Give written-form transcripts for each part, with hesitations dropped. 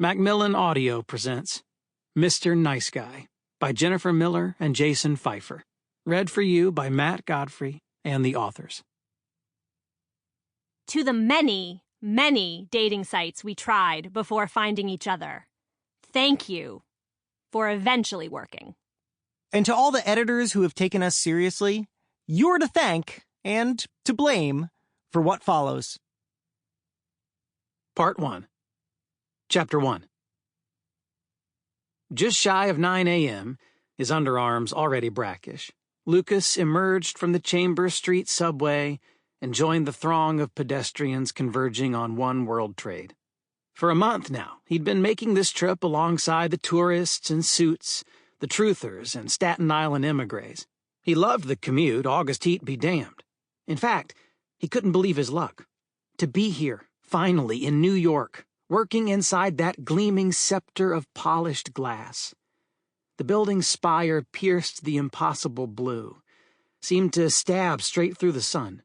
Macmillan Audio presents Mr. Nice Guy by Jennifer Miller and Jason Feifer. Read for you by Matt Godfrey and the authors. To the many, many dating sites we tried before finding each other, thank you for eventually working. And to all the editors who have taken us seriously, you're to thank and to blame for what follows. Part 1. Chapter 1. Just shy of 9 a.m., his underarms already brackish, Lucas emerged from the Chambers Street subway and joined the throng of pedestrians converging on One World Trade. For a month now, he'd been making this trip alongside the tourists in suits, the truthers, and Staten Island emigres. He loved the commute, August heat be damned. In fact, he couldn't believe his luck. To be here, finally, in New York, working inside that gleaming scepter of polished glass. The building's spire pierced the impossible blue, seemed to stab straight through the sun.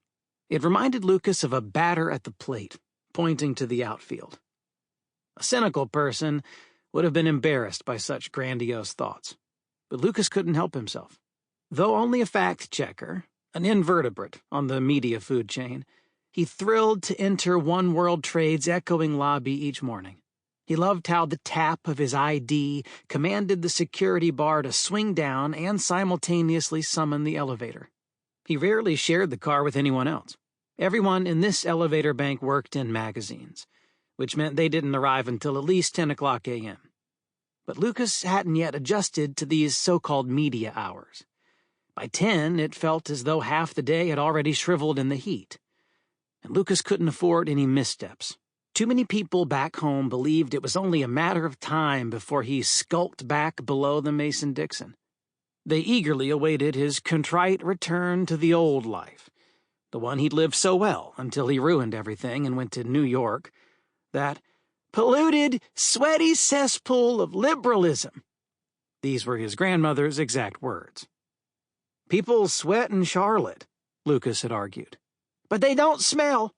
It reminded Lucas of a batter at the plate, pointing to the outfield. A cynical person would have been embarrassed by such grandiose thoughts, but Lucas couldn't help himself. Though only a fact-checker, an invertebrate on the media food chain, he thrilled to enter One World Trade's echoing lobby each morning. He loved how the tap of his ID commanded the security bar to swing down and simultaneously summon the elevator. He rarely shared the car with anyone else. Everyone in this elevator bank worked in magazines, which meant they didn't arrive until at least 10 o'clock a.m. But Lucas hadn't yet adjusted to these so-called media hours. By 10, it felt as though half the day had already shriveled in the heat. And Lucas couldn't afford any missteps. Too many people back home believed it was only a matter of time before he skulked back below the Mason-Dixon. They eagerly awaited his contrite return to the old life, the one he'd lived so well until he ruined everything and went to New York, that polluted, sweaty cesspool of liberalism. These were his grandmother's exact words. People sweat in Charlotte, Lucas had argued. But they don't smell,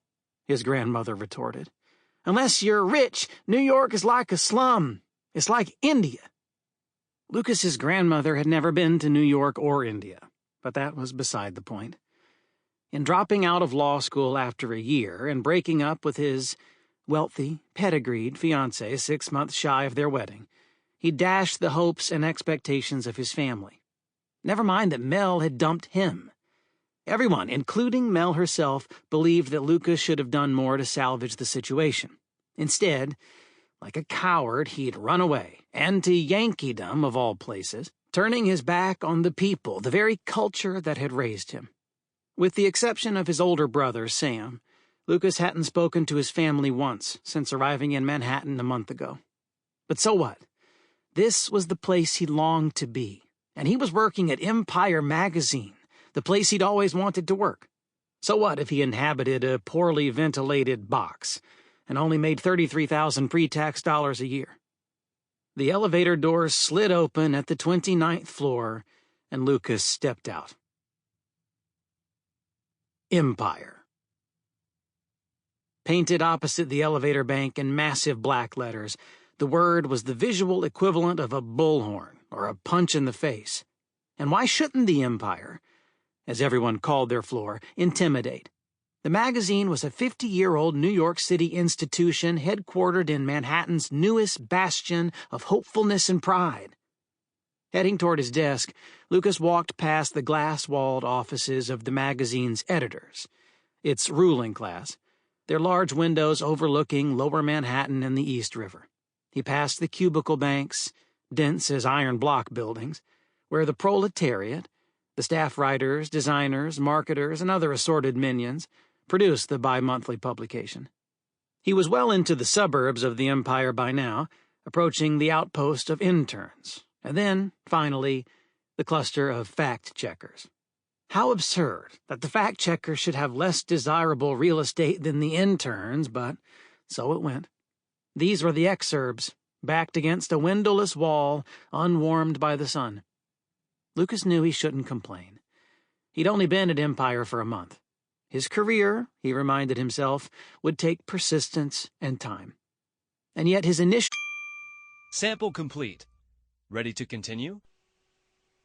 his grandmother retorted. Unless you're rich, New York is like a slum. It's like India. Lucas's grandmother had never been to New York or India, but that was beside the point. In dropping out of law school after a year and breaking up with his wealthy, pedigreed fiancée 6 months shy of their wedding, he dashed the hopes and expectations of his family. Never mind that Mel had dumped him. Everyone, including Mel herself, believed that Lucas should have done more to salvage the situation. Instead, like a coward, he'd run away, and to Yankeedom of all places, turning his back on the people, the very culture that had raised him. With the exception of his older brother, Sam, Lucas hadn't spoken to his family once since arriving in Manhattan a month ago. But so what? This was the place he longed to be, and he was working at Empire magazine, the place he'd always wanted to work. So what if he inhabited a poorly ventilated box and only made $33,000 pre-tax dollars a year? The elevator doors slid open at the 29th floor, and Lucas stepped out. Empire. Painted opposite the elevator bank in massive black letters, the word was the visual equivalent of a bullhorn or a punch in the face. And why shouldn't the Empire, as everyone called their floor, intimidate? The magazine was a 50-year-old New York City institution headquartered in Manhattan's newest bastion of hopefulness and pride. Heading toward his desk, Lucas walked past the glass-walled offices of the magazine's editors, its ruling class, their large windows overlooking Lower Manhattan and the East River. He passed the cubicle banks, dense as iron block buildings, where the proletariat, the staff writers, designers, marketers, and other assorted minions produced the bi-monthly publication. He was well into the suburbs of the Empire by now, approaching the outpost of interns, and then, finally, the cluster of fact-checkers. How absurd that the fact-checkers should have less desirable real estate than the interns, but so it went. These were the exurbs, backed against a windowless wall, unwarmed by the sun. Lucas knew he shouldn't complain. He'd only been at Empire for a month. His career, he reminded himself, would take persistence and time. And yet his initial... Sample complete. Ready to continue?